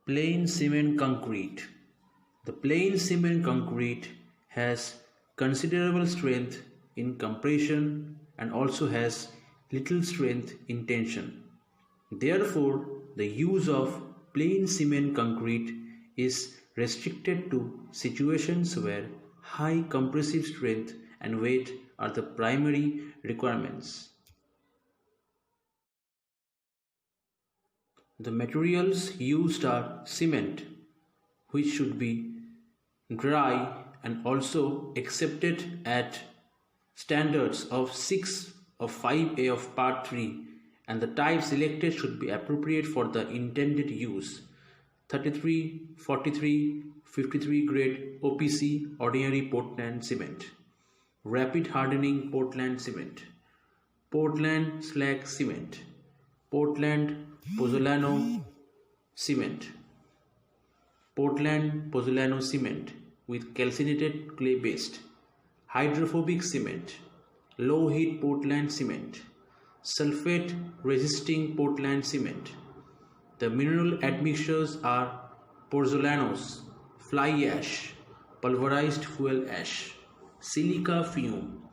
Plain cement concrete. The plain cement concrete has considerable strength in compression and also has little strength in tension. Therefore, the use of plain cement concrete is restricted to situations where high compressive strength and weight are the primary requirements. The materials used are cement, which should be dry and also accepted at standards of 6 of 5A of part 3, and the type selected should be appropriate for the intended use. 33, 43, 53 grade OPC ordinary Portland cement, rapid hardening Portland cement, Portland slag cement, Portland pozzolano cement, Portland pozzolano cement with calcinated clay based, hydrophobic cement, low heat Portland cement, sulfate resisting Portland cement. The mineral admixtures are pozzolanos, fly ash, pulverized fuel ash, silica fume,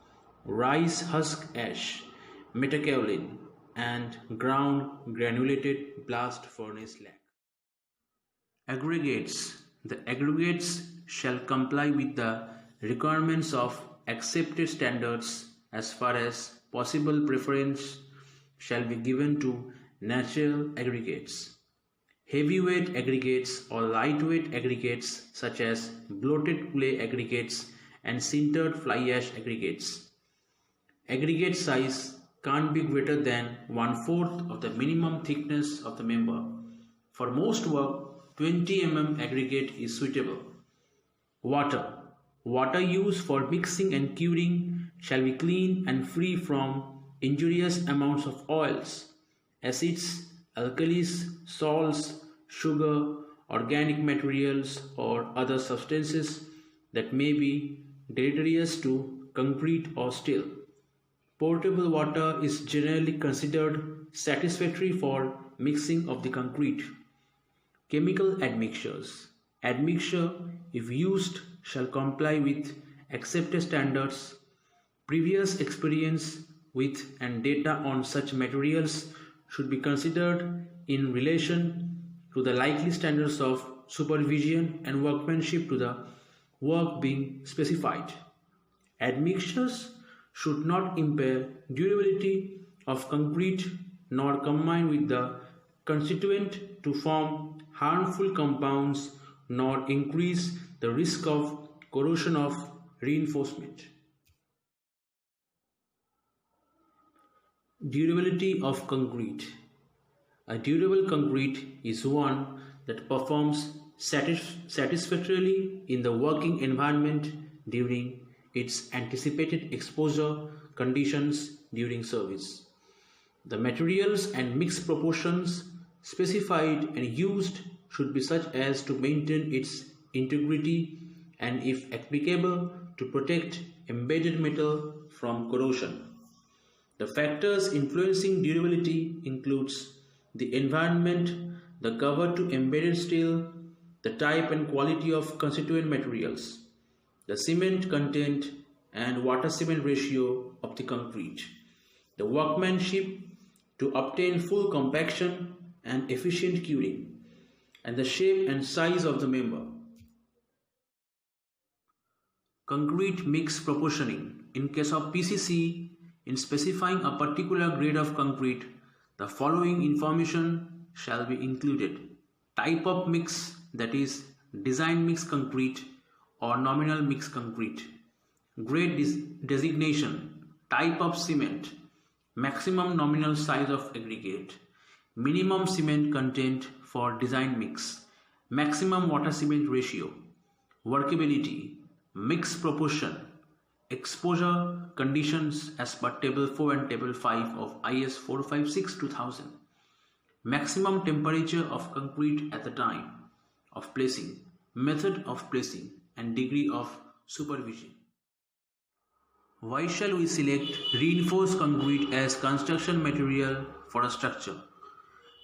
rice husk ash, metakaolin, and ground granulated blast furnace slag. Aggregates. The aggregates shall comply with the requirements of accepted standards as far as possible preference shall be given to natural aggregates. Heavyweight aggregates or lightweight aggregates such as bloated clay aggregates and sintered fly ash aggregates. Aggregate size can't be greater than 1/4 of the minimum thickness of the member. For most work, 20 mm aggregate is suitable. Water. Water used for mixing and curing shall be clean and free from injurious amounts of oils, acids, alkalis, salts, sugar, organic materials, or other substances that may be deleterious to concrete or steel. Potable water is generally considered satisfactory for mixing of the concrete. Chemical admixtures. Admixture, if used, shall comply with accepted standards. Previous experience with and data on such materials should be considered in relation to the likely standards of supervision and workmanship to the work being specified. Admixtures should not impair durability of concrete nor combine with the constituent to form harmful compounds nor increase the risk of corrosion of reinforcement. Durability of concrete. A durable concrete is one that performs satisfactorily in the working environment during its anticipated exposure conditions during service. The materials and mix proportions specified and used should be such as to maintain its integrity and, if applicable, to protect embedded metal from corrosion. The factors influencing durability includes the environment, the cover to embedded steel, the type and quality of constituent materials, the cement content and water cement ratio of the concrete, the workmanship to obtain full compaction and efficient curing, and the shape and size of the member. Concrete mix proportioning. In case of PCC, in specifying a particular grade of concrete, the following information shall be included. Type of mix, that is design mix concrete or nominal mix concrete. Grade designation, type of cement, maximum nominal size of aggregate, minimum cement content for design mix, maximum water cement ratio, workability, mix proportion, exposure conditions as per table 4 and table 5 of IS 456-2000, maximum temperature of concrete at the time of placing, method of placing, and degree of supervision. Why shall we select reinforced concrete as construction material for a structure?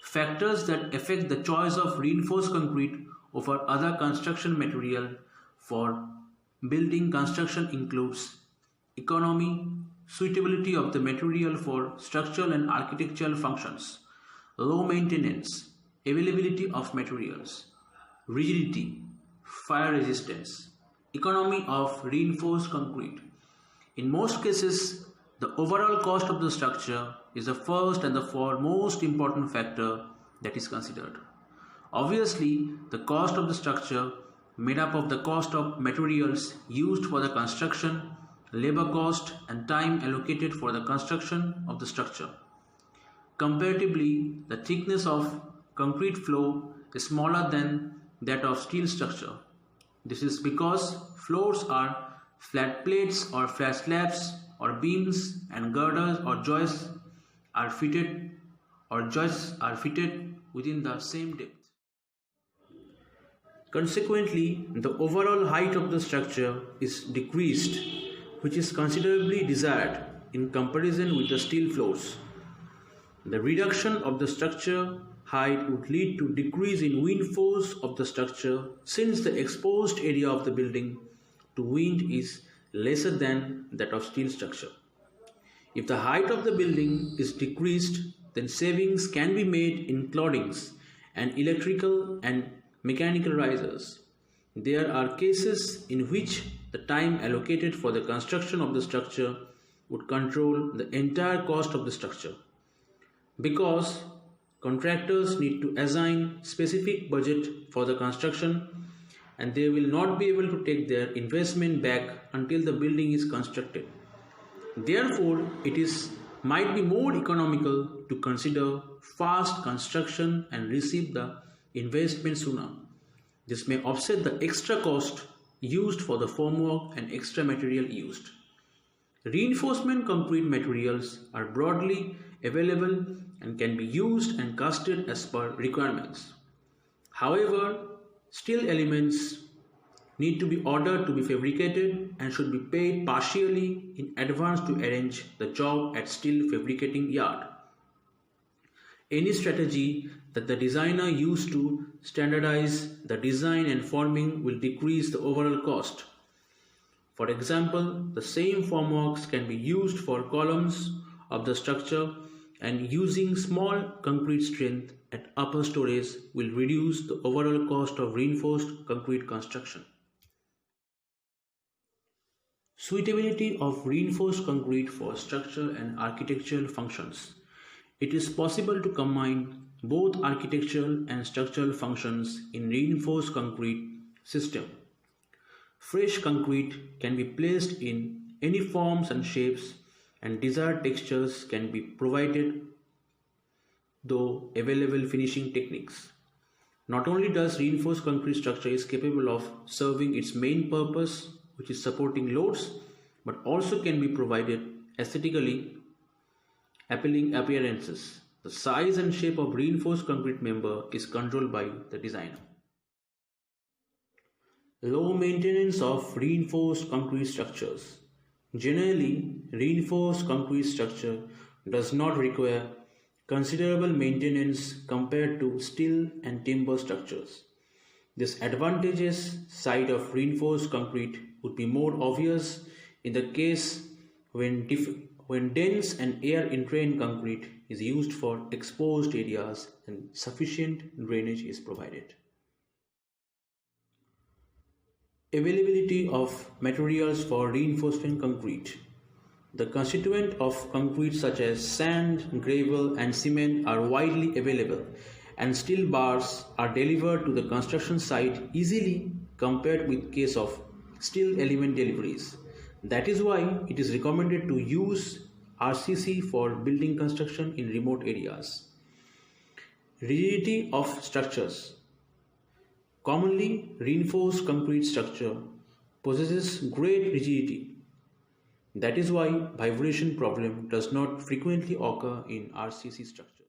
Factors that affect the choice of reinforced concrete over other construction material for building construction includes economy, suitability of the material for structural and architectural functions, low maintenance, availability of materials, rigidity, fire resistance, economy of reinforced concrete. In most cases, the overall cost of the structure is the first and the foremost important factor that is considered. Obviously, the cost of the structure, made up of the cost of materials used for the construction, labor cost, and time allocated for the construction of the structure. Comparatively, the thickness of concrete floor is smaller than that of steel structure. This is because floors are flat plates or flat slabs or beams, and girders or joists are fitted within the same depth. Consequently, the overall height of the structure is decreased, which is considerably desired in comparison with the steel floors. The reduction of the structure height would lead to decrease in wind force of the structure, since the exposed area of the building to wind is lesser than that of steel structure. If the height of the building is decreased, then savings can be made in cloddings and electrical and mechanical risers. There are cases in which the time allocated for the construction of the structure would control the entire cost of the structure, because contractors need to assign specific budget for the construction, and they will not be able to take their investment back until the building is constructed. Therefore, might be more economical to consider fast construction and receive the investment sooner. This may offset the extra cost used for the formwork and extra material used. Reinforcement concrete materials are broadly available and can be used and casted as per requirements. However, steel elements need to be ordered to be fabricated and should be paid partially in advance to arrange the job at steel fabricating yard. Any strategy that the designer used to standardize the design and forming will decrease the overall cost. For example, the same formworks can be used for columns of the structure, and using small concrete strength at upper stories will reduce the overall cost of reinforced concrete construction. Suitability of reinforced concrete for structural and architectural functions. It is possible to combine both architectural and structural functions in reinforced concrete system. Fresh concrete can be placed in any forms and shapes, and desired textures can be provided through available finishing techniques. Not only does reinforced concrete structure is capable of serving its main purpose, which is supporting loads, but also can be provided aesthetically appealing appearances. The size and shape of reinforced concrete member is controlled by the designer. Low maintenance of reinforced concrete structures. Generally, reinforced concrete structure does not require considerable maintenance compared to steel and timber structures. This advantageous side of reinforced concrete would be more obvious in the case when dense and air-entrained concrete is used for exposed areas and sufficient drainage is provided. Availability of materials for reinforcement concrete. The constituent of concrete such as sand, gravel and cement are widely available, and steel bars are delivered to the construction site easily compared with case of steel element deliveries. That is why it is recommended to use RCC for building construction in remote areas. Rigidity of structures. Commonly, reinforced concrete structure possesses great rigidity. That is why vibration problem does not frequently occur in RCC structure.